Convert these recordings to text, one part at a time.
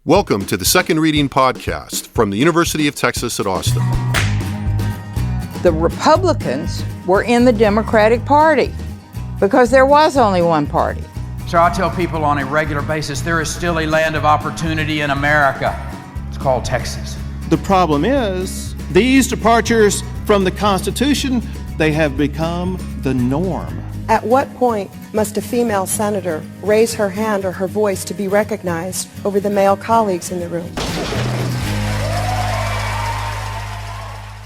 Welcome to the Second Reading Podcast from the University of Texas at Austin. The Republicans were in the Democratic Party because there was only one party. So I tell people on a regular basis, there is still a land of opportunity in America. It's called Texas. The problem is, these departures from the Constitution, they have become the norm. At what point must a female senator raise her hand or her voice to be recognized over the male colleagues in the room?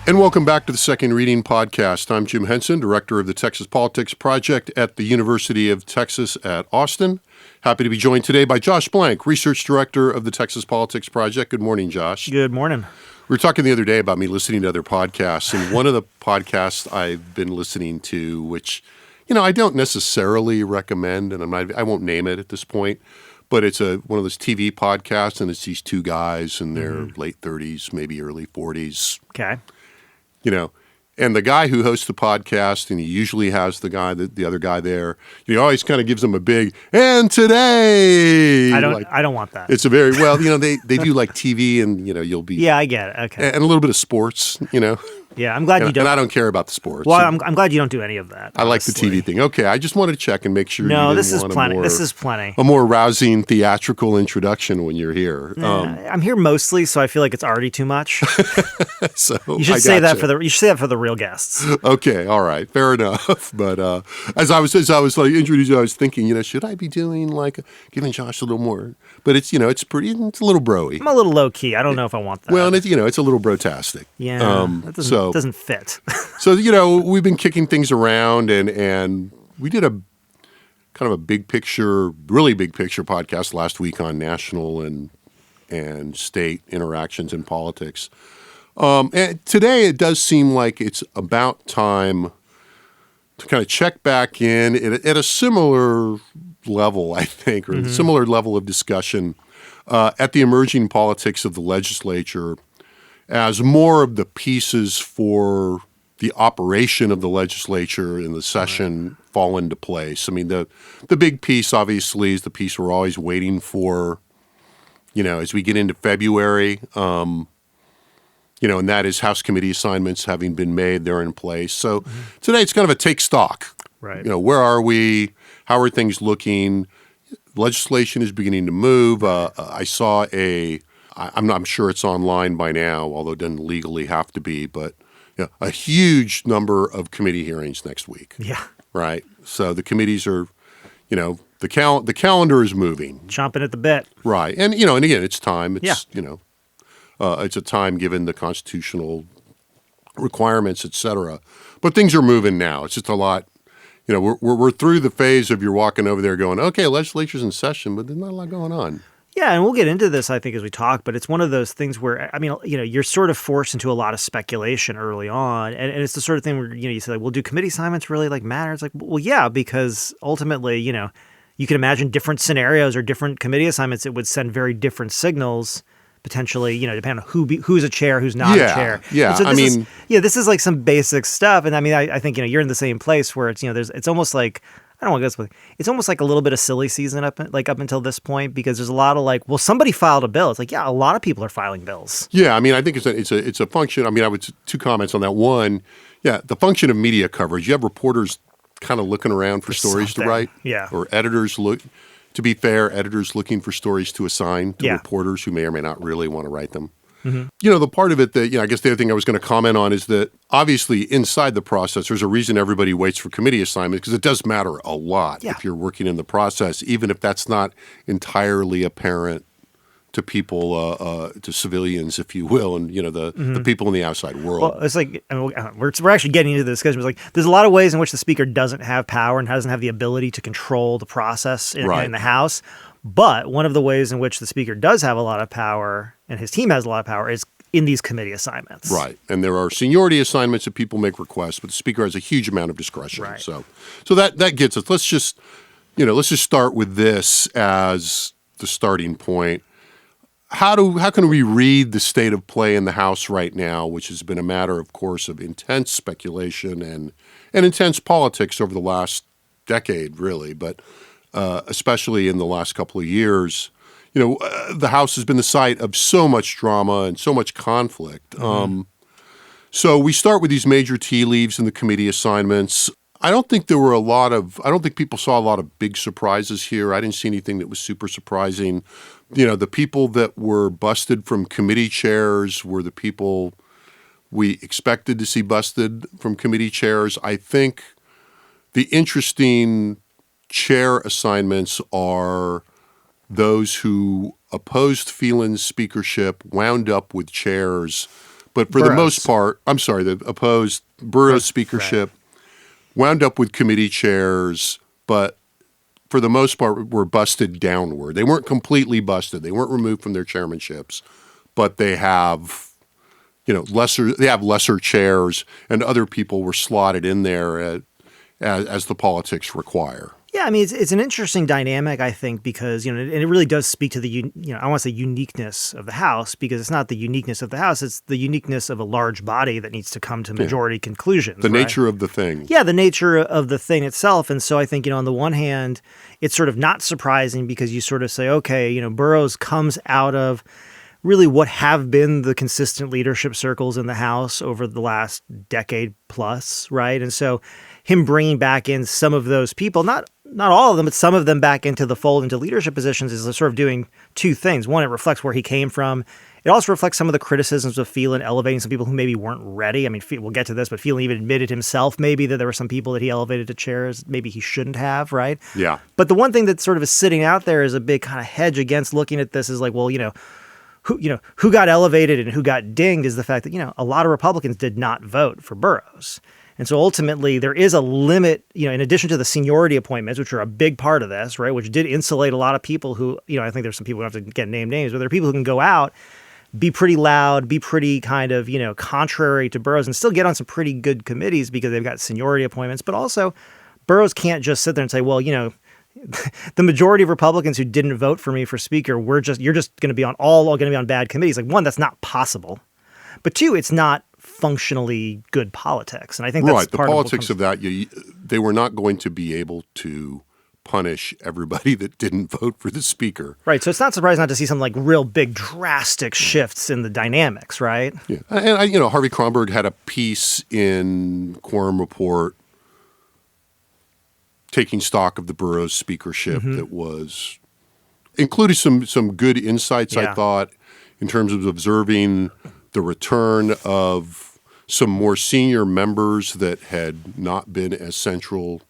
And welcome back to the Second Reading Podcast. I'm Jim Henson, Director of the Texas Politics Project at the University of Texas at Austin. Happy to be joined today by Josh Blank, Research Director of the Texas Politics Project. Good morning, Josh. Good morning. We were talking the other day about me listening to other podcasts, and one of the podcasts I've been listening to, which, you know, I don't necessarily recommend, and I won't name it at this point, but it's one of those TV podcasts, and it's these two guys in their late 30s, maybe early 40s. Okay. You know, and the guy who hosts the podcast, and he usually has the other guy there, he always kind of gives them a big, and today. I don't want that. It's a very, well, you know, they do like TV, and, you know, you'll be. Yeah, I get it. Okay. And a little bit of sports, you know. Yeah, I'm glad you don't. And I don't care about the sports. Well, I'm glad you don't do any of that. I like the TV thing. Okay, I just wanted to check and make sure. No, you this didn't is want plenty. This is plenty. A more rousing theatrical introduction when you're here. I'm here mostly, so I feel like it's already too much. So you should say that for the real guests. Okay, all right, fair enough. But as I was like introducing, I was thinking, you know, should I be doing like giving Josh a little more? But it's, you know, it's a little broy. I'm a little low key. I don't know if I want that. Well, and it's, you know, it's a little brotastic. Yeah, that doesn't fit. So, you know, we've been kicking things around, and we did a kind of a really big picture podcast last week on national and state interactions in politics. And today it does seem like it's about time to kind of check back in at a similar level, I think, or a similar level of discussion at the emerging politics of the legislature as more of the pieces for the operation of the legislature in the session fall into place. I mean, the big piece, obviously, is the piece we're always waiting for, you know, as we get into February, you know, and that is House committee assignments having been made, they're in place. So today it's kind of a take stock. Right. You know, where are we? How are things looking? Legislation is beginning to move. I saw I'm sure it's online by now, although it doesn't legally have to be, but yeah, a huge number of committee hearings next week. Yeah. Right. So the committees are, you know, the calendar is moving. Chomping at the bit. Right. And, you know, and again, it's time. It's, yeah. You know, it's a time given the constitutional requirements, et cetera. But things are moving now. It's just a lot. You know, we're through the phase of you're walking over there going, okay, legislature's in session, but there's not a lot going on. Yeah, and we'll get into this, I think, as we talk, but it's one of those things where, I mean, you know, you're sort of forced into a lot of speculation early on, and it's the sort of thing where, you know, you say, like, well, do committee assignments really, like, matter? It's like, well, yeah, because ultimately, you know, you can imagine different scenarios or different committee assignments that would send very different signals, potentially, you know, depending on who's a chair, who's not a chair. Yeah, so this is like some basic stuff, and I mean, I think, you know, you're in the same place where it's, you know, it's almost like, I don't want to go this way. It's almost like a little bit of silly season up until this point, because there's a lot of like, well, somebody filed a bill. It's like, yeah, a lot of people are filing bills. Yeah, I mean, I think it's a function. I mean, I would two comments on that. One, yeah, the function of media coverage. You have reporters kind of looking around for stories to write. Yeah. Or editors to be fair, editors looking for stories to assign to reporters who may or may not really want to write them. You know, the part of it that, you know, I guess the other thing I was going to comment on is that obviously inside the process, there's a reason everybody waits for committee assignments, because it does matter a lot if you're working in the process, even if that's not entirely apparent to people, to civilians, if you will, and, you know, the people in the outside world. Well, it's like, I mean, we're actually getting into the discussion. It's like, there's a lot of ways in which the speaker doesn't have power and doesn't have the ability to control the process in the House. But one of the ways in which the speaker does have a lot of power, and his team has a lot of power, is in these committee assignments. Right. And there are seniority assignments that people make requests, but the speaker has a huge amount of discretion. Right. So that gets us. Let's just start with this as the starting point. How can we read the state of play in the House right now, which has been a matter, of course, of intense speculation and intense politics over the last decade, really, but especially in the last couple of years. the House has been the site of so much drama and so much conflict. So we start with these major tea leaves in the committee assignments. I don't think people saw a lot of big surprises here. I didn't see anything that was super surprising. The people that were busted from committee chairs were the people we expected to see busted from committee chairs. I think the interesting chair assignments are those who opposed Phelan's speakership wound up with chairs, but for the most part, that opposed Burrow's speakership wound up with committee chairs, but for the most part were busted downward. They weren't completely busted. They weren't removed from their chairmanships, but they have lesser chairs, and other people were slotted in there as the politics require. Yeah, I mean, it's an interesting dynamic, I think, because, and it really does speak to the, I want to say uniqueness of the House, because it's not the uniqueness of the House, it's the uniqueness of a large body that needs to come to majority conclusions. The nature of the thing. Yeah, the nature of the thing itself. And so I think, on the one hand, it's sort of not surprising because you sort of say, okay, Burrows comes out of really what have been the consistent leadership circles in the House over the last decade plus, right? And so him bringing back in some of those people, not all of them, but some of them back into the fold, into leadership positions, is sort of doing two things. One, it reflects where he came from. It also reflects some of the criticisms of Phelan elevating some people who maybe weren't ready. I mean, we'll get to this, but Phelan even admitted himself maybe that there were some people that he elevated to chairs maybe he shouldn't have, right? Yeah. But the one thing that sort of is sitting out there as a big kind of hedge against looking at this is like, well, who got elevated and who got dinged is the fact that, a lot of Republicans did not vote for Burrows. And so ultimately there is a limit, in addition to the seniority appointments, which are a big part of this, right, which did insulate a lot of people who, I think there's some people who have to get named names, but there are people who can go out, be pretty loud, be pretty kind of, contrary to Burrows and still get on some pretty good committees because they've got seniority appointments. But also Burrows can't just sit there and say, well, the majority of Republicans who didn't vote for me for speaker, you're just going to be on bad committees. Like, one, that's not possible. But two, it's not functionally good politics. And I think that's right. The part politics of that, they were not going to be able to punish everybody that didn't vote for the speaker. Right. So it's not surprising not to see some like real big drastic shifts in the dynamics, right? Yeah. And Harvey Kronberg had a piece in Quorum Report taking stock of the Burrows speakership that was included some good insights, I thought, in terms of observing the return of some more senior members that had not been as central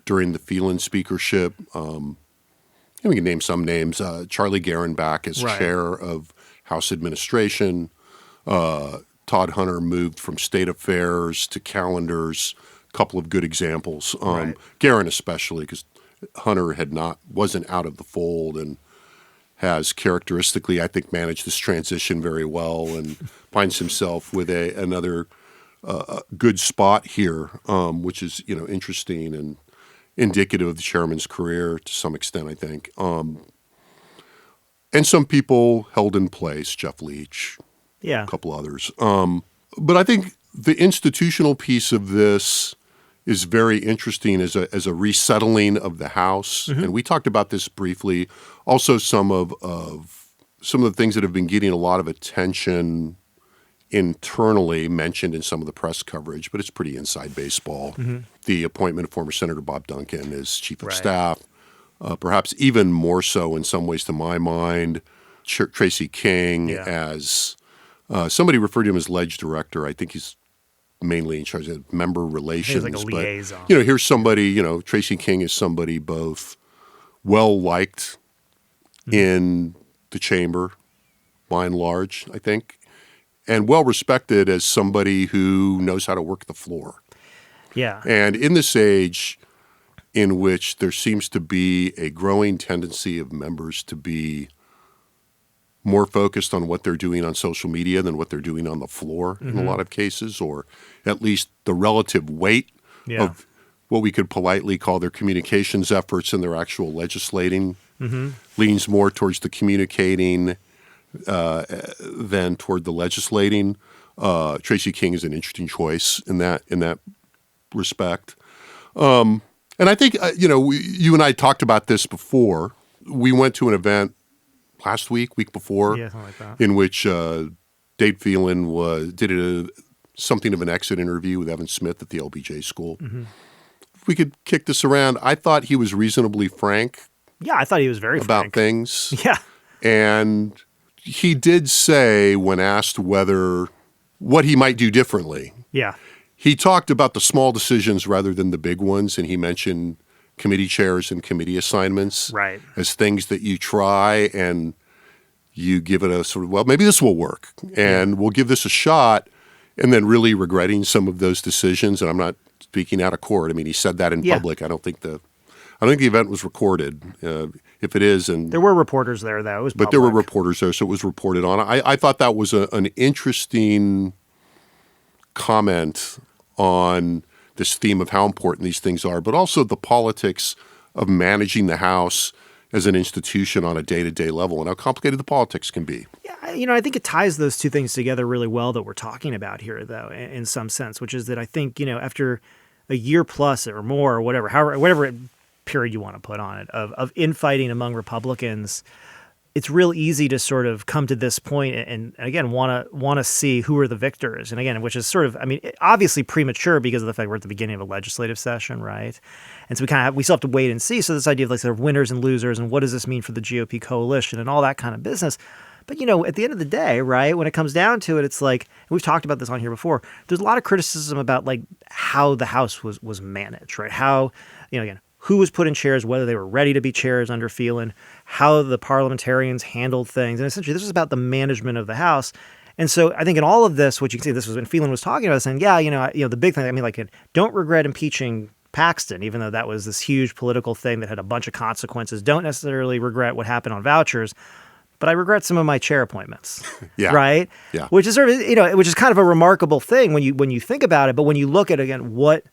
during the Phelan speakership. We can name some names. Charlie Guerin back as chair of House Administration. Todd Hunter moved from State Affairs to Calendars. A couple of good examples. Guerin especially, because Hunter wasn't out of the fold and has characteristically, I think, managed this transition very well and finds himself with another good spot here, which is interesting and indicative of the chairman's career to some extent, I think. And some people held in place, Jeff Leach, a couple others. But I think the institutional piece of this is very interesting as a resettling of the House. And we talked about this briefly. Also, some of the things that have been getting a lot of attention internally mentioned in some of the press coverage, but it's pretty inside baseball. The appointment of former Senator Bob Duncan as chief of staff, perhaps even more so in some ways to my mind, Tracy King as somebody referred to him as Ledge Director. I think he's mainly in charge of member relations. He's like a liaison. But, here's somebody, Tracy King is somebody both well-liked in the chamber, by and large, I think, and well-respected as somebody who knows how to work the floor. Yeah. And in this age in which there seems to be a growing tendency of members to be more focused on what they're doing on social media than what they're doing on the floor in a lot of cases, or at least the relative weight of what we could politely call their communications efforts and their actual legislating leans more towards the communicating than toward the legislating. Tracy King is an interesting choice in that respect. And I think, you and I talked about this before. We went to an event last week before, Yeah, something like that. in which Dave Phelan did something of an exit interview with Evan Smith at the LBJ school. Mm-hmm. If we could kick this around, I thought he was reasonably frank Yeah, I thought he was very about frank. things. Yeah. And he did say, when asked what he might do differently, Yeah. he talked about the small decisions rather than the big ones, and he mentioned committee chairs and committee assignments Right. as things that you try and you give it a sort of, well, maybe this will work, and we'll give this a shot, and then really regretting some of those decisions. And I'm not speaking out of court. I mean, he said that in public. I don't think the event was recorded. If it is, and There were reporters there, though. It was but there were public. reporters there, so it was reported on. I thought that was an interesting comment on this theme of how important these things are, but also the politics of managing the House as an institution on a day-to-day level and how complicated the politics can be. Yeah, I think it ties those two things together really well that we're talking about here, though, in some sense, which is that I think, after a year plus or more or whatever period you want to put on it of infighting among Republicans, it's real easy to sort of come to this point and again want to see who are the victors, and again, which is sort of, obviously premature because of the fact we're at the beginning of a legislative session, right? And so we still have to wait and see. So this idea of like sort of winners and losers and what does this mean for the GOP coalition and all that kind of business. But at the end of the day, right, when it comes down to it, it's like, and we've talked about this on here before, there's a lot of criticism about like how the House was managed, right? How, again, who was put in chairs, whether they were ready to be chairs under Phelan, how the parliamentarians handled things. And essentially this was about the management of the House. And so I think in all of this, what you can see, this was when Phelan was talking about, saying, the big thing, don't regret impeaching Paxton, even though that was this huge political thing that had a bunch of consequences. Don't necessarily regret what happened on vouchers, but I regret some of my chair appointments. Yeah. Right? Yeah. Which is sort of, which is kind of a remarkable thing when you think about it. But when you look at, again, what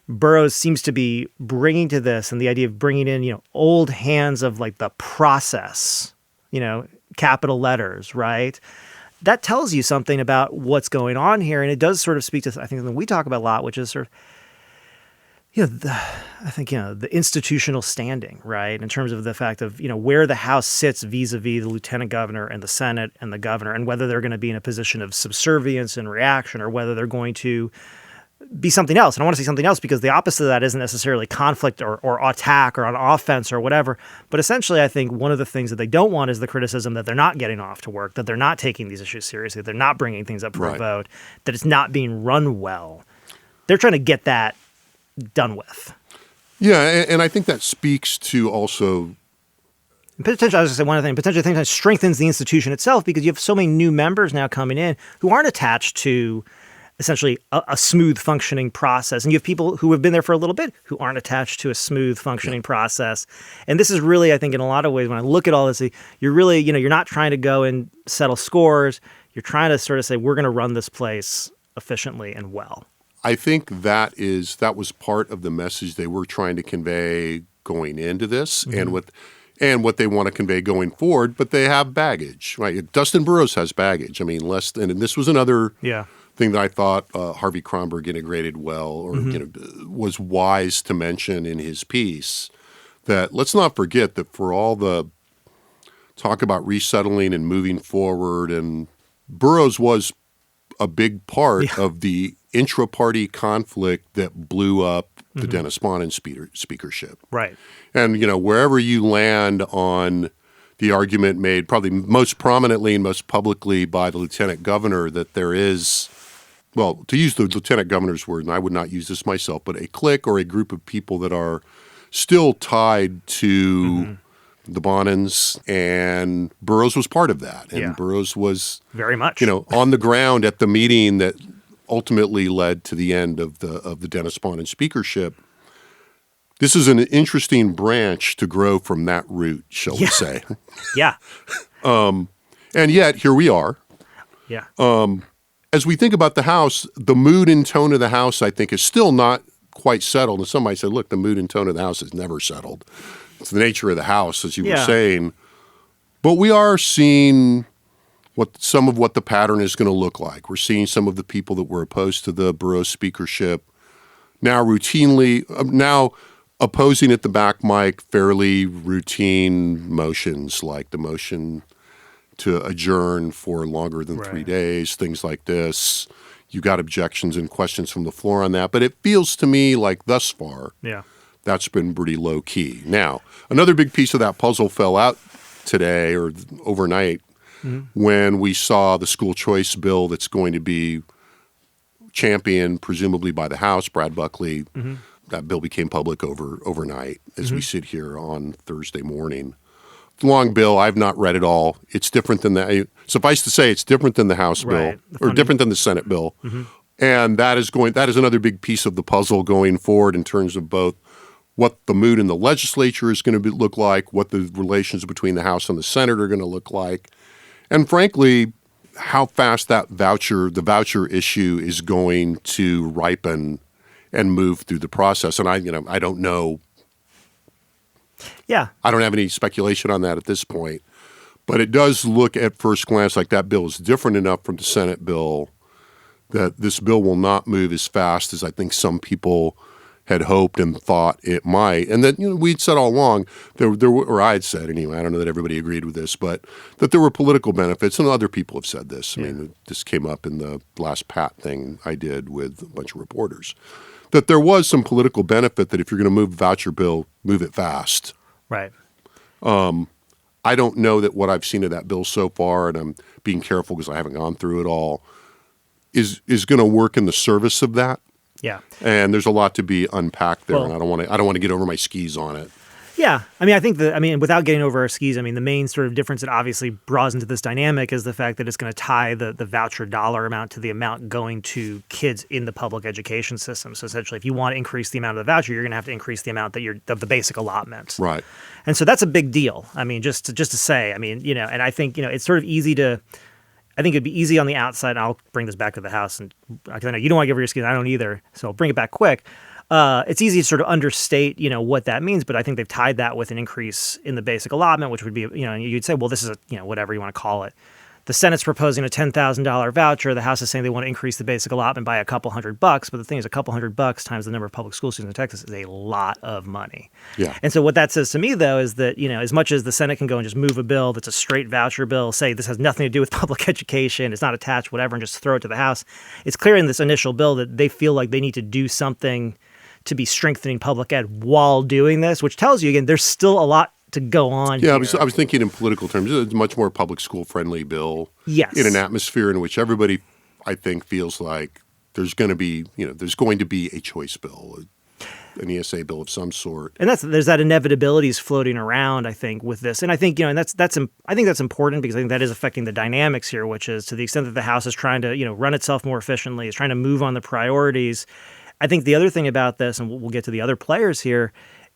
Burroughs seems to be bringing to this, and the idea of bringing in, old hands of like the process, capital letters, right? That tells you something about what's going on here. And it does sort of speak to, I think, something we talk about a lot, which is sort of, the institutional standing, right? In terms of the fact of, where the House sits vis-a-vis the lieutenant governor and the Senate and the governor, and whether they're going to be in a position of subservience and reaction, or whether they're going to be something else. And I want to say something else because the opposite of that isn't necessarily conflict or attack or on offense or whatever. But essentially, I think one of the things that they don't want is the criticism that they're not getting off to work, that they're not taking these issues seriously, that they're not bringing things up for a vote, that it's not being run well. They're trying to get that done with. Yeah, and I think that speaks to also Potentially, I was going to say one other thing, potentially things that strengthens the institution itself because you have so many new members now coming in who aren't attached to essentially a smooth functioning process. And you have people who have been there for a little bit who aren't attached to a smooth functioning process. And this is really, I think, in a lot of ways, when I look at all this, you're really, you're not trying to go and settle scores. You're trying to sort of say, we're going to run this place efficiently and well. I think that was part of the message they were trying to convey going into this, and what they want to convey going forward. But they have baggage, right? Dustin Burroughs has baggage. I mean, and this was another thing that I thought Harvey Kronberg integrated well, or was wise to mention in his piece. That let's not forget that for all the talk about resettling and moving forward, and Burroughs was a big part of the intra-party conflict that blew up the Dennis Bonnen speakership. Right. And, wherever you land on the argument made probably most prominently and most publicly by the lieutenant governor that there is, well, to use the lieutenant governor's word, and I would not use this myself, but a clique or a group of people that are still tied to the Bonnens, and Burroughs was part of that. And Burroughs was very much, on the ground at the meeting that ultimately led to the end of the Dennis Bonnen speakership. This is an interesting branch to grow from that root, shall we say. Yeah. And yet, here we are. Yeah. As we think about the House, the mood and tone of the House, I think, is still not quite settled. And somebody said, look, the mood and tone of the House is never settled. It's the nature of the House, as you were saying. But we are seeing some of what the pattern is going to look like. We're seeing some of the people that were opposed to the Burroughs speakership now routinely, opposing at the back, Mike, fairly routine motions like the motion to adjourn for longer than 3 days, things like this. You got objections and questions from the floor on that. But it feels to me like thus far, that's been pretty low key. Now, another big piece of that puzzle fell out today or overnight when we saw the school choice bill that's going to be championed presumably by the House, Brad Buckley. That bill became public overnight as we sit here on Thursday morning. Long bill. I've not read it all. It's different than suffice to say, it's different than the House bill or different than the Senate bill. And that is another big piece of the puzzle going forward in terms of both what the mood in the legislature is going to look like, what the relations between the House and the Senate are going to look like, and frankly, how fast the voucher issue is going to ripen and move through the process. And I don't know. Yeah. I don't have any speculation on that at this point. But it does look at first glance like that bill is different enough from the Senate bill that this bill will not move as fast as I think some people had hoped and thought it might. And that we'd said all along, or I had said anyway, I don't know that everybody agreed with this, but that there were political benefits, and other people have said this. I mean, this came up in the last PAT thing I did with a bunch of reporters, that there was some political benefit that if you're going to move the voucher bill, move it fast. Right. I don't know that what I've seen of that bill so far, and I'm being careful because I haven't gone through it all, is going to work in the service of that. Yeah. And there's a lot to be unpacked there, Well, and I don't want to get over my skis on it. Yeah. I mean, without getting over our skis, I mean, the main sort of difference that obviously draws into this dynamic is the fact that it's going to tie the voucher dollar amount to the amount going to kids in the public education system. So essentially, if you want to increase the amount of the voucher, you're going to have to increase the amount of the basic allotment. Right. And so that's a big deal. I mean, just to say, I mean, and I think, it's sort of easy to, I think it'd be easy on the outside. And I'll bring this back to the House, and because I know you don't want to give over your skis, I don't either. So I'll bring it back quick. It's easy to sort of understate, what that means, but I think they've tied that with an increase in the basic allotment, which would be, you'd say, well, this is whatever you want to call it. The Senate's proposing a $10,000 voucher. The House is saying they want to increase the basic allotment by a couple $100. But the thing is, a couple $100 times the number of public school students in Texas is a lot of money. Yeah. And so what that says to me, though, is that, as much as the Senate can go and just move a bill that's a straight voucher bill, say this has nothing to do with public education, it's not attached, whatever, and just throw it to the House, it's clear in this initial bill that they feel like they need to do something to be strengthening public ed while doing this, which tells you, again, there's still a lot to go on here. I was thinking in political terms. It's a much more public school friendly bill. Yes. In an atmosphere in which everybody, I think, feels like there's going to be a choice bill, an ESA bill of some sort. And there's that inevitability is floating around, I think, with this. And I think, and I think that's important because I think that is affecting the dynamics here, which is to the extent that the House is trying to, run itself more efficiently, is trying to move on the priorities. I think the other thing about this, and we'll get to the other players here,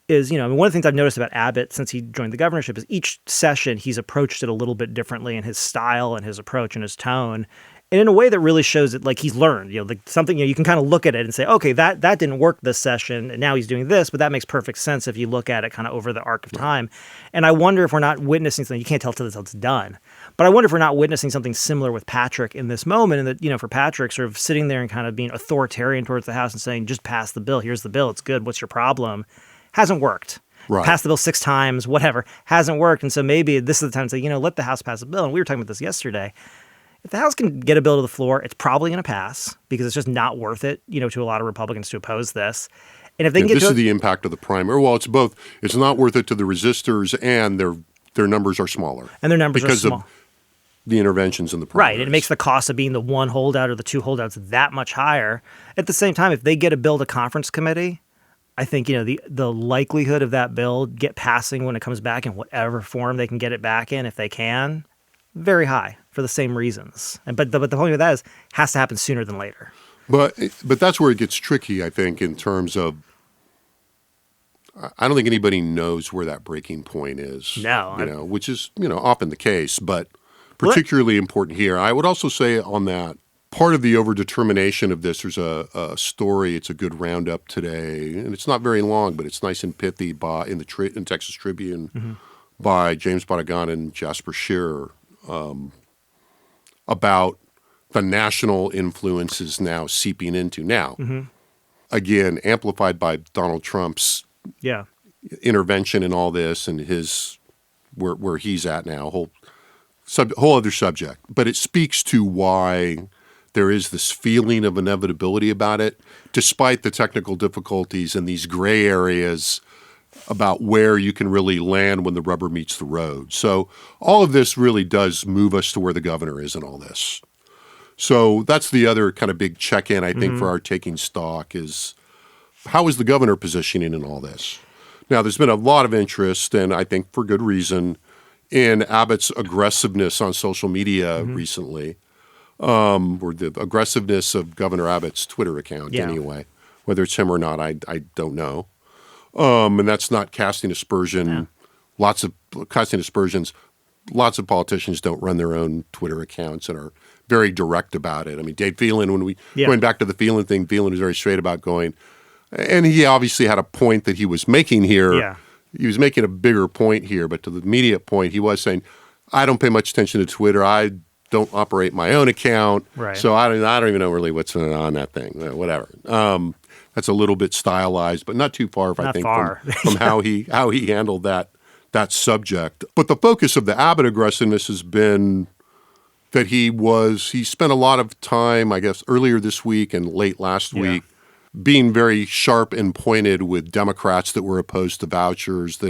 is, one of the things I've noticed about Abbott since he joined the governorship is each session he's approached it a little bit differently in his style and his approach and his tone. And in a way that really shows that, like, he's learned, like something, you can kind of look at it and say, okay, that didn't work this session, and now he's doing this, but that makes perfect sense if you look at it kind of over the arc of time. And I wonder if we're not witnessing something, you can't tell till it's done, but I wonder if we're not witnessing something similar with Patrick in this moment, and that, for Patrick sort of sitting there and kind of being authoritarian towards the House and saying, just pass the bill, here's the bill, it's good, what's your problem, hasn't worked. Right. Pass the bill 6 times, whatever, hasn't worked. And so maybe this is the time to say, let the House pass a bill. And we were talking about this yesterday. If the House can get a bill to the floor, it's probably going to pass because it's just not worth it, to a lot of Republicans to oppose this. And if they can get this is the impact of the primary. Well, it's both. It's not worth it to the resistors, and their numbers are smaller. And their numbers because are small. Of the interventions in the primaries. Right, and it makes the cost of being the one holdout or the 2 holdouts that much higher. At the same time, if they get a bill to conference committee, I think, the likelihood of that bill passing when it comes back in whatever form they can get it back in, if they can, very high for the same reasons. But the point of that is, has to happen sooner than later. But that's where it gets tricky, I think, in terms of, I don't think anybody knows where that breaking point is. No. Which is, often the case, but particularly important here. I would also say on that, part of the overdetermination of this, there's a story, it's a good roundup today, and it's not very long, but it's nice and pithy in Texas Tribune by James Barragan and Jasper Shearer about the national influences now seeping into. Now, again, amplified by Donald Trump's intervention in all this and his where he's at now, whole other subject. But it speaks to why there is this feeling of inevitability about it, despite the technical difficulties and these gray areas about where you can really land when the rubber meets the road. So all of this really does move us to where the governor is in all this. So that's the other kind of big check-in, I think, for our taking stock is how is the governor positioning in all this? Now, there's been a lot of interest, and I think for good reason, in Abbott's aggressiveness on social media recently, or the aggressiveness of Governor Abbott's Twitter account anyway. Whether it's him or not, I don't know. And that's not casting aspersion. Casting aspersions. Lots of politicians don't run their own Twitter accounts and are very direct about it. I mean, Dave Phelan, going back to the Phelan thing, Phelan was very straight about going, and he obviously had a point that he was making here. Yeah. He was making a bigger point here, but to the immediate point, he was saying, I don't pay much attention to Twitter. I don't operate my own account, so I don't even know really what's on that thing. Whatever. That's a little bit stylized, but not too far, from how he handled that subject. But the focus of the Abbott aggressiveness has been that he spent a lot of time, I guess, earlier this week and late last week, being very sharp and pointed with Democrats that were opposed to vouchers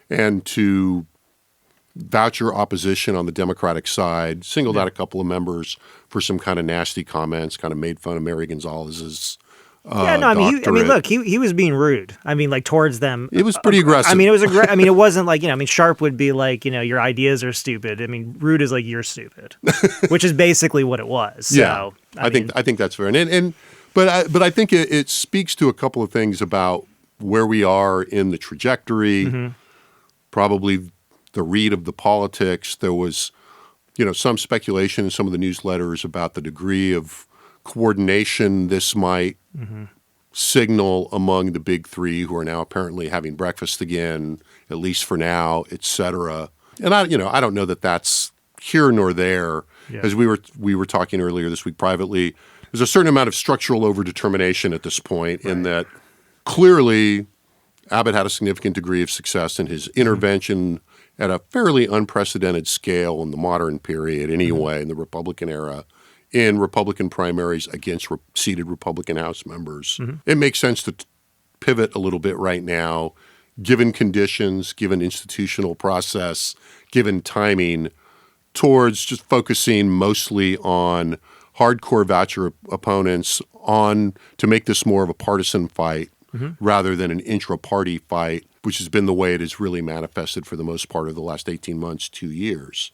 and to voucher opposition on the Democratic side, singled out a couple of members for some kind of nasty comments, kind of made fun of Mary Gonzalez's look, he was being rude. I mean, like towards them. It was pretty aggressive. I mean, it wasn't like, Sharp would be like, your ideas are stupid. I mean, rude is like, you're stupid, which is basically what it was. So, I think that's fair. But I think it speaks to a couple of things about where we are in the trajectory, probably the read of the politics. There was, some speculation in some of the newsletters about the degree of coordination this might signal among the big three who are now apparently having breakfast again, at least for now, et cetera. And I don't know that that's here nor there. Yeah. As we were talking earlier this week privately, there's a certain amount of structural overdetermination at this point in that clearly Abbott had a significant degree of success in his intervention at a fairly unprecedented scale in the modern period anyway, in the Republican era, in Republican primaries against seated Republican House members. It makes sense to pivot a little bit right now, given conditions, given institutional process, given timing, towards just focusing mostly on hardcore voucher opponents to make this more of a partisan fight rather than an intra-party fight, which has been the way it has really manifested for the most part of the last 18 months, 2 years.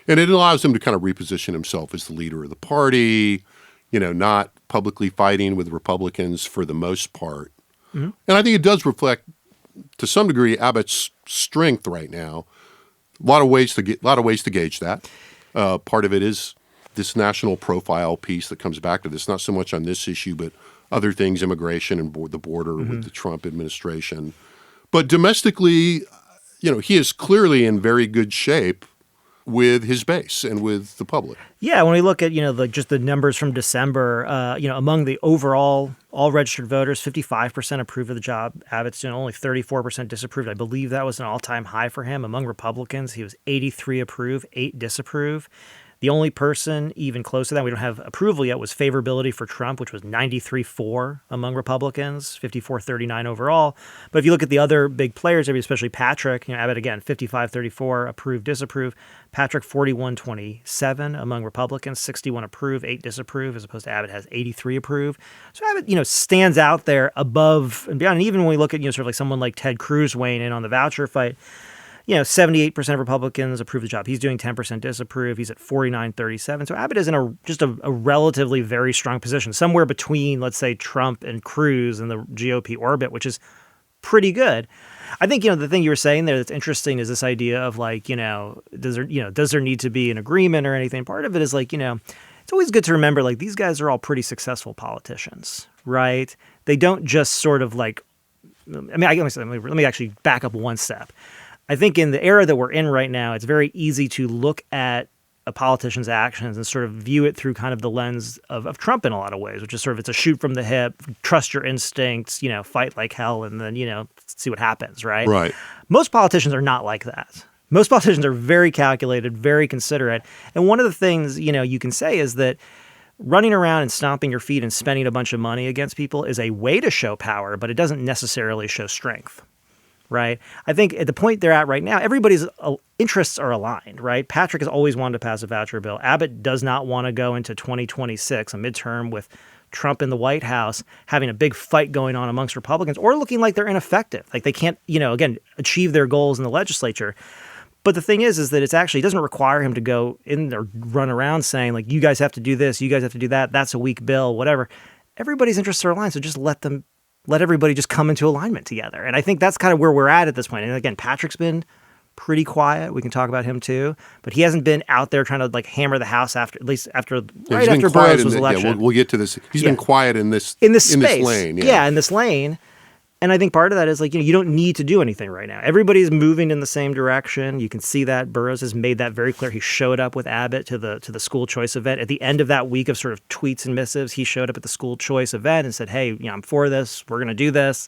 And it allows him to kind of reposition himself as the leader of the party, not publicly fighting with Republicans for the most part. And I think it does reflect, to some degree, Abbott's strength right now. A lot of ways to gauge that. Part of it is this national profile piece that comes back to this, not so much on this issue, but other things, immigration and the border with the Trump administration. But domestically, he is clearly in very good shape with his base and with the public. Yeah, when we look at, just the numbers from December, among the overall all registered voters, 55% approved of the job Abbott's doing, only 34% disapproved. I believe that was an all-time high for him. Among Republicans, he was 83 approve, 8 disapprove. The only person even close to that, we don't have approval yet, was favorability for Trump, which was 93-4 among Republicans, 54-39 overall. But if you look at the other big players, especially Patrick, Abbott again, 55-34 approve, disapprove. Patrick 41-27 among Republicans, 61 approve, 8 disapprove, as opposed to Abbott has 83 approve. So Abbott, stands out there above and beyond. And even when we look at, sort of like someone like Ted Cruz weighing in on the voucher fight, 78% of Republicans approve the job. He's doing 10% disapprove. He's at 49-37. So Abbott is in a relatively very strong position, somewhere between, let's say, Trump and Cruz in the GOP orbit, which is pretty good. I think, the thing you were saying there that's interesting is this idea of like, does there need to be an agreement or anything? Part of it is like, it's always good to remember, like, these guys are all pretty successful politicians, right? They don't just sort of like, let me actually back up one step. I think in the era that we're in right now, it's very easy to look at a politician's actions and sort of view it through kind of the lens of Trump in a lot of ways, which is sort of it's a shoot from the hip, trust your instincts, fight like hell, and then, see what happens, right? Right. Most politicians are not like that. Most politicians are very calculated, very considerate. And one of the things, you can say is that running around and stomping your feet and spending a bunch of money against people is a way to show power, but it doesn't necessarily show strength. Right. I think at the point they're at right now, everybody's interests are aligned. Right. Patrick has always wanted to pass a voucher bill. Abbott does not want to go into 2026, a midterm with Trump in the White House, having a big fight going on amongst Republicans or looking like they're ineffective, like they can't, again, achieve their goals in the legislature. But the thing is that it doesn't require him to go in there, run around saying like, you guys have to do this, you guys have to do that. That's a weak bill, whatever. Everybody's interests are aligned. So just let everybody just come into alignment together. And I think that's kind of where we're at this point. And again, Patrick's been pretty quiet. We can talk about him too, but he hasn't been out there trying to like hammer the house after Burroughs was elected. Yeah, we'll get to this. He's been quiet in this space. In this lane. Yeah, in this lane. And I think part of that is like, you don't need to do anything right now. Everybody's moving in the same direction. You can see that Burroughs has made that very clear. He showed up with Abbott to the school choice event. At the end of that week of sort of tweets and missives, he showed up at the school choice event and said, hey, I'm for this. We're going to do this.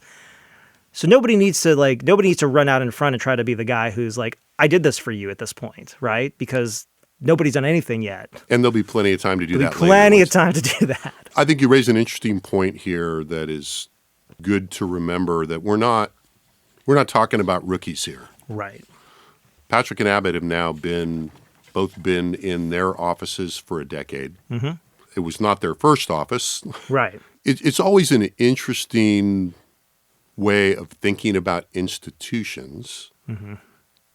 So nobody needs to run out in front and try to be the guy who's like, I did this for you at this point, right? Because nobody's done anything yet. And there'll be plenty of time to do that later. Plenty of time to do that. I think you raise an interesting point here that is good to remember, that we're not talking about rookies here. Right. Patrick and Abbott have now both been in their offices for a decade. Mm-hmm. It was not their first office. Right. It's always an interesting way of thinking about institutions, mm-hmm.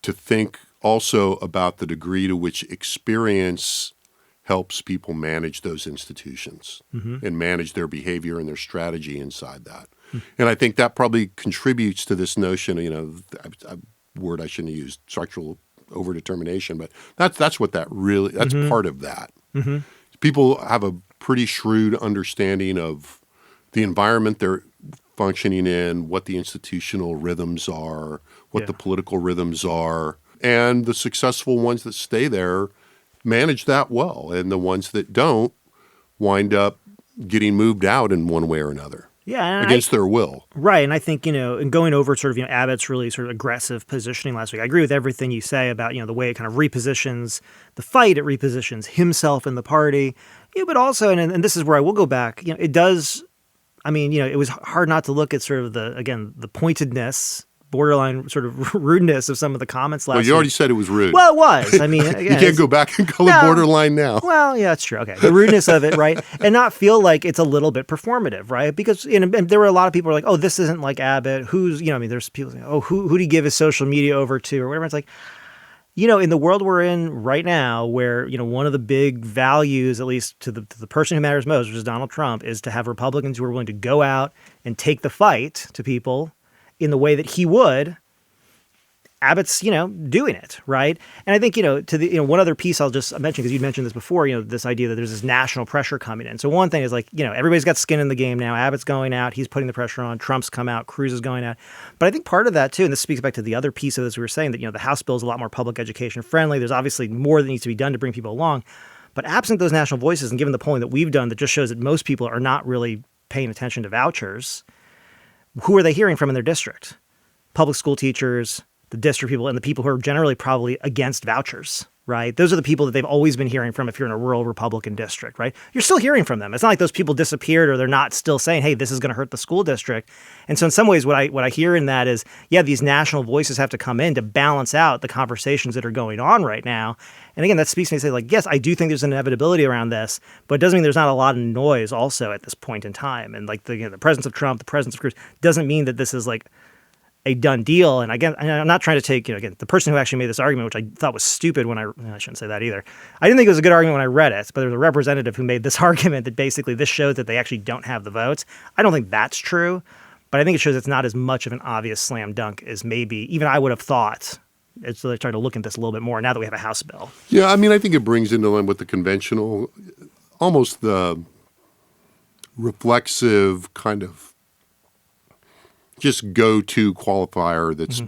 to think also about the degree to which experience helps people manage those institutions, mm-hmm. and manage their behavior and their strategy inside that. Mm-hmm. And I think that probably contributes to this notion, a word I shouldn't have used, structural overdetermination, but that's what mm-hmm. part of that. Mm-hmm. People have a pretty shrewd understanding of the environment they're functioning in, what the institutional rhythms are, what the political rhythms are, and the successful ones that stay there manage that well, and the ones that don't wind up getting moved out in one way or another. Yeah, against their will. Right, and I think, and going over sort of, Abbott's really sort of aggressive positioning last week, I agree with everything you say about, the way it kind of repositions the fight, it repositions himself in the party, but also, and this is where I will go back, it does, it was hard not to look at sort of the pointedness, borderline sort of rudeness of some of the comments last week. Well, you already said it was rude. Well, it was. Again, you can't go back and call it borderline now. Well, yeah, that's true. Okay. The rudeness of it, right? And not feel like it's a little bit performative, right? Because and there were a lot of people who were like, oh, this isn't like Abbott. Who's, there's people saying, oh, who do you give his social media over to or whatever? It's like, in the world we're in right now where, one of the big values, at least to the person who matters most, which is Donald Trump, is to have Republicans who are willing to go out and take the fight to people in the way that he would. Abbott's, doing it, right? And I think, to the, one other piece I'll just mention, because you'd mentioned this before, this idea that there's this national pressure coming in. So one thing is like, everybody's got skin in the game now. Abbott's going out. He's putting the pressure on. Trump's come out. Cruz is going out. But I think part of that too, and this speaks back to the other piece of this we were saying, that, the House bill is a lot more public education friendly. There's obviously more that needs to be done to bring people along. But absent those national voices, and given the polling that we've done that just shows that most people are not really paying attention to vouchers, who are they hearing from in their district? Public school teachers, the district people, and the people who are generally probably against vouchers, right? Those are the people that they've always been hearing from if you're in a rural Republican district, right? You're still hearing from them. It's not like those people disappeared or they're not still saying, hey, this is going to hurt the school district. And so in some ways, what I hear in that is, these national voices have to come in to balance out the conversations that are going on right now. And again, that speaks to me to say, like, yes, I do think there's an inevitability around this, but it doesn't mean there's not a lot of noise also at this point in time. And like the presence of Trump, the presence of Cruz doesn't mean that this is like a done deal. And again, I'm not trying to take, again, the person who actually made this argument, which I thought was stupid when I shouldn't say that either. I didn't think it was a good argument when I read it, but there was a representative who made this argument that basically this shows that they actually don't have the votes. I don't think that's true, but I think it shows it's not as much of an obvious slam dunk as maybe even I would have thought. So they're trying to look at this a little bit more now that we have a House bill. Yeah, I think it brings into line with the conventional, almost the reflexive kind of just go-to qualifier that's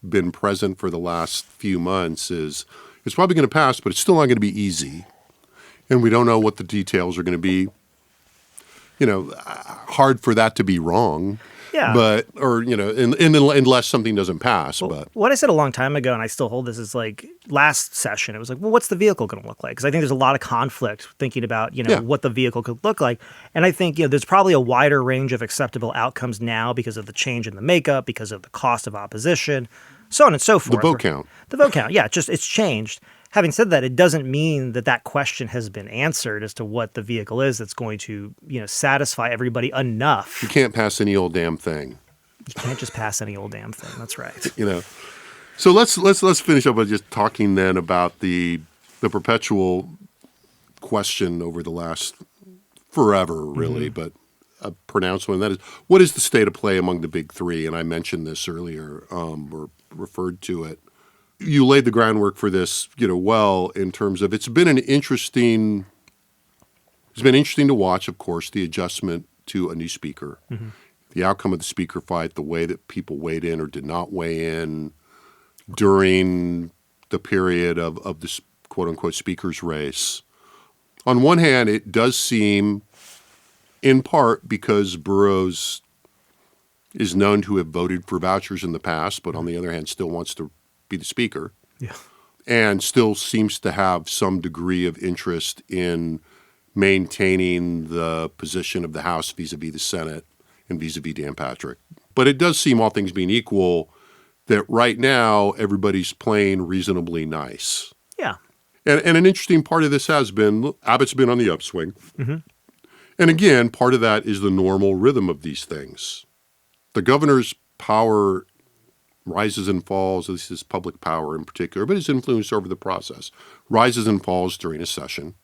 been present for the last few months is It's probably going to pass, but it's still not going to be easy. And we don't know what the details are going to be. Hard for that to be wrong. Yeah. Unless something doesn't pass. Well, but what I said a long time ago, and I still hold this, is like last session, it was like, well, what's the vehicle going to look like? Because I think there's a lot of conflict thinking about, what the vehicle could look like. And I think, there's probably a wider range of acceptable outcomes now because of the change in the makeup, because of the cost of opposition, so on and so forth. The vote count. The vote count, yeah, it's changed. Having said that, it doesn't mean that question has been answered as to what the vehicle is that's going to, satisfy everybody enough. You can't pass any old damn thing. You can't just pass any old damn thing. That's right. So let's finish up by just talking then about the perpetual question over the last forever, really, but a pronounced one. That is, what is the state of play among the big three? And I mentioned this earlier, or referred to it. You laid the groundwork for this, well, in terms of it's been interesting to watch, of course, the adjustment to a new speaker, the outcome of the speaker fight, the way that people weighed in or did not weigh in during the period of this quote-unquote speaker's race. On one hand, it does seem, in part because Burrows is known to have voted for vouchers in the past, but on the other hand, still wants to be the speaker, and still seems to have some degree of interest in maintaining the position of the House vis-a-vis the Senate and vis-a-vis Dan Patrick. But it does seem, all things being equal, that right now everybody's playing reasonably nice. Yeah. And an interesting part of this has been, Abbott's been on the upswing. And again, part of that is the normal rhythm of these things. The governor's power rises and falls. This is public power in particular, but his influence over the process rises and falls during a session.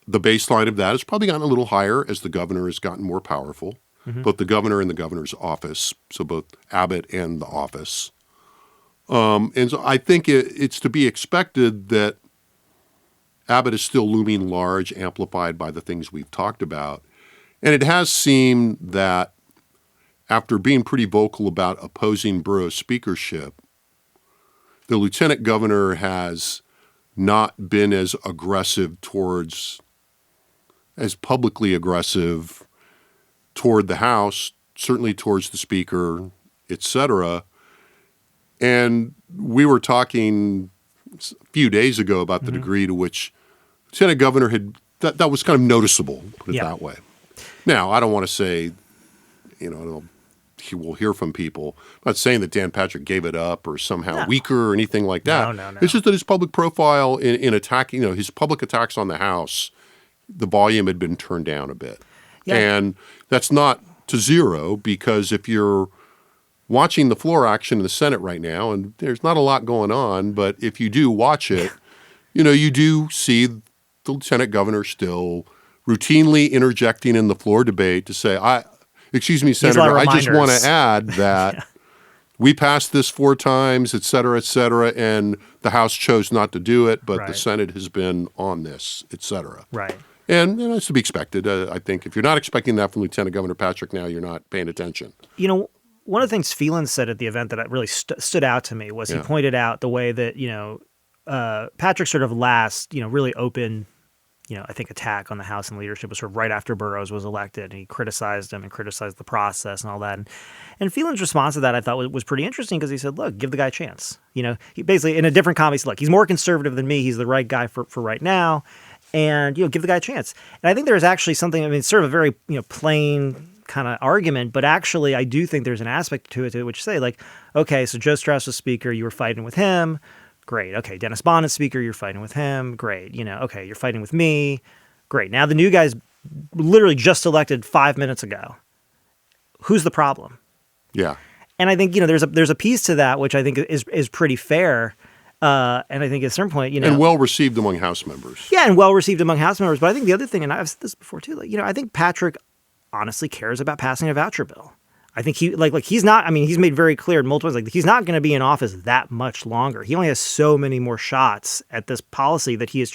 The baseline of that has probably gotten a little higher as the governor has gotten more powerful, both the governor and the governor's office, so both Abbott and the office. And so I think it's to be expected that Abbott is still looming large, amplified by the things we've talked about. And it has seemed that after being pretty vocal about opposing Burrow's speakership, the lieutenant governor has not been as publicly aggressive toward the House, certainly towards the speaker, etc. And we were talking a few days ago about the degree to which lieutenant governor had, that was kind of noticeable, put it that way. Now, I don't want to say, we'll hear from people. I'm not saying that Dan Patrick gave it up or somehow weaker or anything like that. No. It's just that his public profile in attacking, his public attacks on the House, the volume had been turned down a bit. Yeah. And that's not to zero, because if you're watching the floor action in the Senate right now, and there's not a lot going on, but if you do watch it, you do see the lieutenant governor still routinely interjecting in the floor debate to say, excuse me, Senator, I just want to add that we passed this 4 times, et cetera, and the House chose not to do it, but the Senate has been on this, et cetera. Right. And it's to be expected. I think if you're not expecting that from Lieutenant Governor Patrick now, you're not paying attention. One of the things Phelan said at the event that really stood out to me was he pointed out the way that, Patrick's sort of last, really open, I think attack on the House and leadership was sort of right after Burrows was elected, and he criticized him and criticized the process and all that. And Phelan's response to that I thought was pretty interesting, because he said, look, give the guy a chance. He basically, in a different comment, he said, look, he's more conservative than me. He's the right guy for right now. And, give the guy a chance. And I think there's actually something, it's sort of a very, plain kind of argument, but actually I do think there's an aspect to it which say, like, okay, so Joe Strauss was speaker, you were fighting with him. Great. Okay, Dennis Bond is speaker, you're fighting with him. Great. Okay, you're fighting with me. Great. Now the new guy's literally just elected 5 minutes ago. Who's the problem? Yeah. And I think, there's a piece to that which I think is pretty fair. And I think at a certain point, and well received among House members. Yeah, and well received among House members. But I think the other thing, and I've said this before too, I think Patrick honestly cares about passing a voucher bill. I think he's not, he's made very clear multiple times, he's not going to be in office that much longer. He only has so many more shots at this policy that he has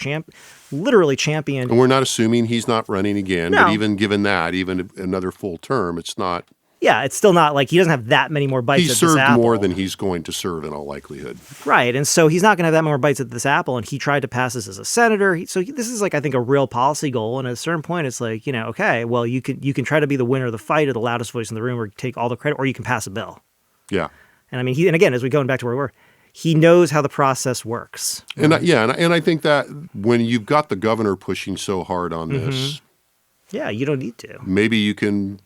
literally championed. And we're not assuming he's not running again, but even given that, even another full term, it's not Yeah, it's still not like he doesn't have that many more bites He at this served apple. more than he's going to serve in all likelihood. Right, and so he's not going to have that many more bites at this apple, and he tried to pass this as a senator. This is like, I think, a real policy goal, and at a certain point, it's like, okay, well, you can try to be the winner of the fight or the loudest voice in the room or take all the credit, or you can pass a bill. Yeah. And I mean, and again, as we going back to where we were, he knows how the process works. And I think that when you've got the governor pushing so hard on this, yeah, you don't need to. maybe you can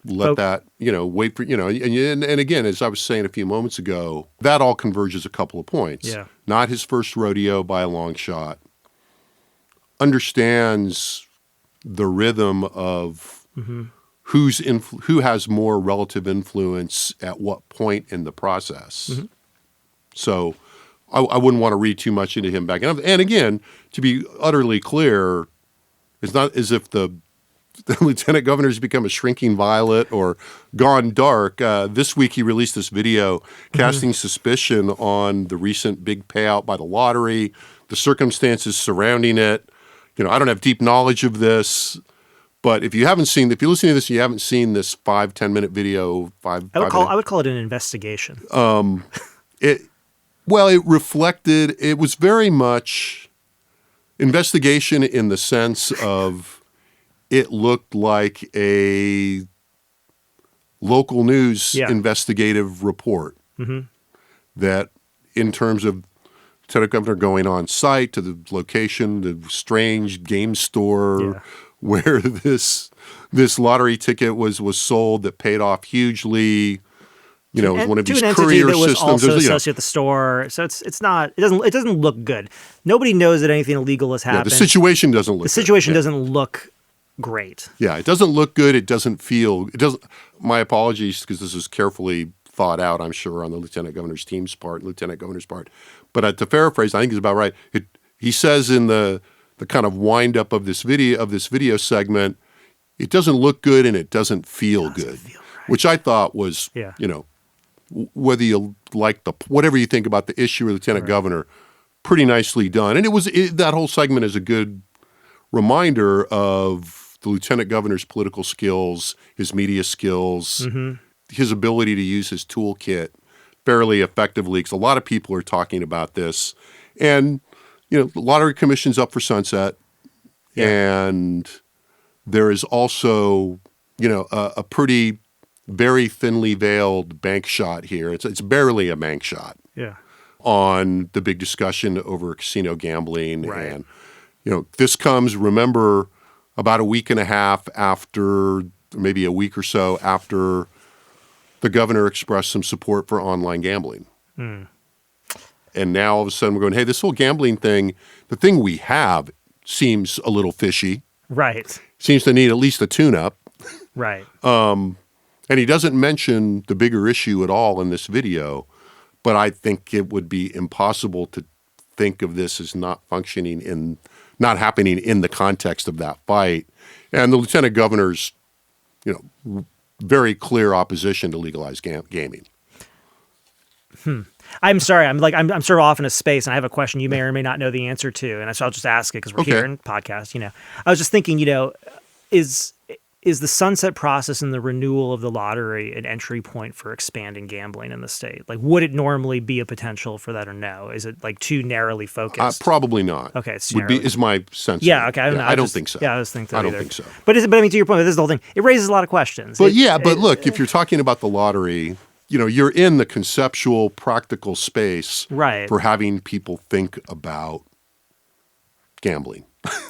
let that, wait for, and again, as I was saying a few moments ago, that all converges a couple of points. Yeah. Not his first rodeo by a long shot. Understands the rhythm of who has more relative influence at what point in the process. So I wouldn't want to read too much into him back. And again, to be utterly clear, it's not as if the lieutenant governor has become a shrinking violet or gone dark. This week he released this video casting suspicion on the recent big payout by the lottery, the circumstances surrounding it. I don't have deep knowledge of this, but if you're listening to this, and you haven't seen this 5-10 minute video. I would call it an investigation. It was very much investigation in the sense of it looked like a local news investigative report that in terms of Lieutenant Governor going on site to the location, the strange game store where this lottery ticket was sold that paid off hugely. It was one of these courier that was systems. Also associated with the store, so it's not. It doesn't look good. Nobody knows that anything illegal has happened. The situation doesn't look. The situation doesn't look great. Yeah, it doesn't look good. It doesn't feel. It doesn't. My apologies because this is carefully thought out, I'm sure, on the lieutenant governor's team's part, lieutenant governor's part. But to paraphrase, I think it's about right. He says in the kind of wind up of this video segment, it doesn't look good and it doesn't feel good, which I thought was whether you like whatever you think about the issue or lieutenant governor, pretty nicely done. And that whole segment is a good reminder of the lieutenant governor's political skills, his media skills, his ability to use his toolkit fairly effectively, because a lot of people are talking about this. And, the lottery commission's up for sunset. Yeah. And there is also, a pretty very thinly veiled bank shot here. It's barely a bank shot. Yeah. On the big discussion over casino gambling. Right. And, this comes, remember, about a week and a half after, maybe a week or so after the governor expressed some support for online gambling. And now all of a sudden we're going, hey, this whole gambling thing, the thing we have seems a little fishy. Right. Seems to need at least a tune-up. Right. And he doesn't mention the bigger issue at all in this video, but I think it would be impossible to think of this as not happening in the context of that fight. And the lieutenant governor's, very clear opposition to legalized gaming. I'm sorry. I'm sort of off in a space, and I have a question you may or may not know the answer to, and so I'll just ask it because we're here in podcast. I was just thinking, is the sunset process and the renewal of the lottery an entry point for expanding gambling in the state? Like, would it normally be a potential for that or no? Is it like too narrowly focused? Probably not. Okay, it's is my sense. Yeah. Okay. I don't think so. Yeah, I was thinking. I don't think so. But I mean, to your point, this is the whole thing. It raises a lot of questions. But look, if you're talking about the lottery, you're in the conceptual, practical space for having people think about gambling.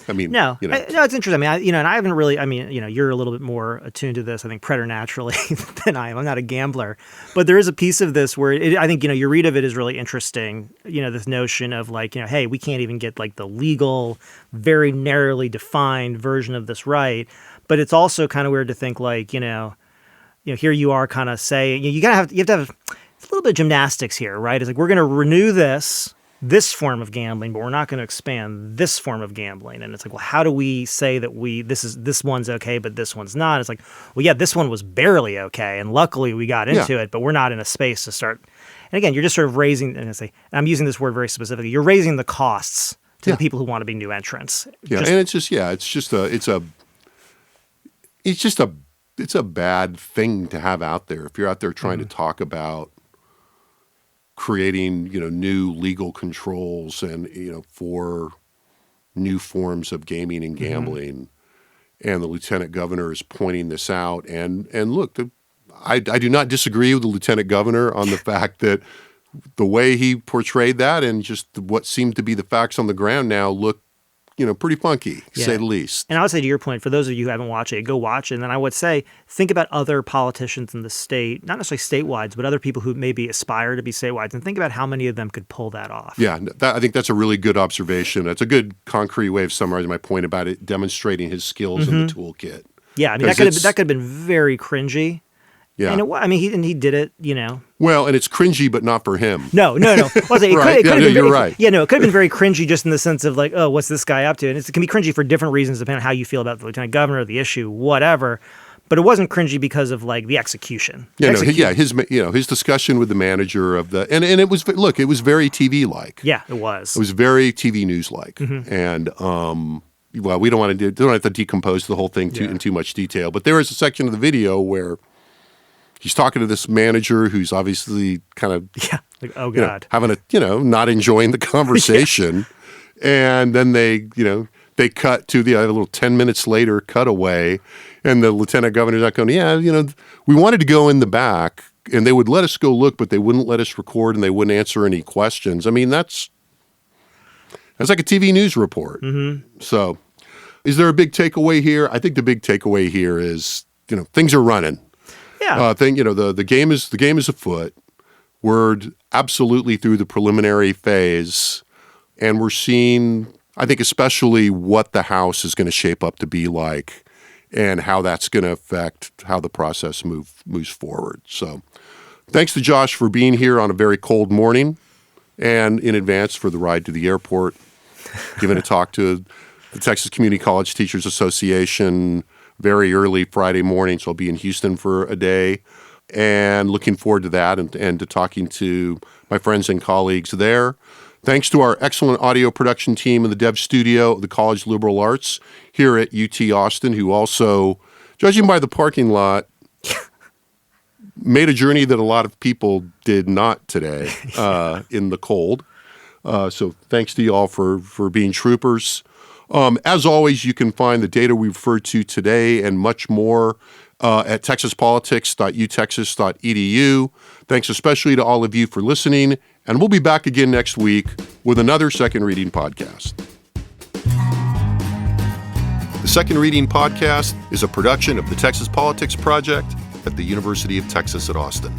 I mean, no, it's interesting. I mean, and I haven't really. I mean, you're a little bit more attuned to this, I think, preternaturally than I am. I'm not a gambler, but there is a piece of this where I think your read of it is really interesting. This notion of like, hey, we can't even get like the legal, very narrowly defined version of this right. But it's also kind of weird to think like, here you are kind of saying you have to have a little bit of gymnastics here, right? It's like we're going to renew this form of gambling, but we're not going to expand this form of gambling. And it's like, well, how do we say that this one's okay, but this one's not? It's like, well, yeah, this one was barely okay, and luckily we got into it, but we're not in a space to start. And again, you're just sort of raising, and I'm using this word very specifically, you're raising the costs to the people who want to be new entrants. Yeah, and it's just a it's a bad thing to have out there. If you're out there trying to talk about creating, new legal controls and, for new forms of gaming and gambling, and the lieutenant governor is pointing this out. And look, I do not disagree with the lieutenant governor on the fact that the way he portrayed that and just what seemed to be the facts on the ground now look, pretty funky, to say the least. And I would say, to your point, for those of you who haven't watched it, go watch it. And then I would say, think about other politicians in the state, not necessarily statewide, but other people who maybe aspire to be statewide, and think about how many of them could pull that off. Yeah, I think that's a really good observation. That's a good concrete way of summarizing my point about it, demonstrating his skills in the toolkit. Yeah, I mean, that could have been very cringy. Yeah. And he did it, Well, and it's cringy, but not for him. No. Well, Right. You're right. Yeah, no, it could have been very cringy just in the sense of like, oh, what's this guy up to? And it can be cringy for different reasons depending on how you feel about the lieutenant governor, the issue, whatever. But it wasn't cringy because of like the execution. His discussion with the manager of and it was very TV like. Yeah, it was. It was very TV news like, and well, we don't have to decompose the whole thing in too much detail, but there is a section of the video where he's talking to this manager who's obviously kind of oh god, having not enjoying the conversation, and then they cut to a little 10 minutes later cutaway, and the lieutenant governor's not going, we wanted to go in the back, and they would let us go look, but they wouldn't let us record, and they wouldn't answer any questions. I mean, that's like a TV news report. So, is there a big takeaway here? I think the big takeaway here is things are running. Yeah. The game is afoot. We're absolutely through the preliminary phase, and we're seeing, I think, especially what the House is going to shape up to be like, and how that's going to affect how the process moves forward. So, thanks to Josh for being here on a very cold morning, and in advance for the ride to the airport, giving a talk to the Texas Community College Teachers Association very early Friday morning, so I'll be in Houston for a day, and looking forward to that and to talking to my friends and colleagues there. Thanks to our excellent audio production team in the Dev Studio of the College of Liberal Arts here at UT Austin, who also, judging by the parking lot, made a journey that a lot of people did not today in the cold. So thanks to you all for being troopers. As always, you can find the data we referred to today and much more at texaspolitics.utexas.edu. Thanks especially to all of you for listening, and we'll be back again next week with another Second Reading podcast. The Second Reading podcast is a production of the Texas Politics Project at the University of Texas at Austin.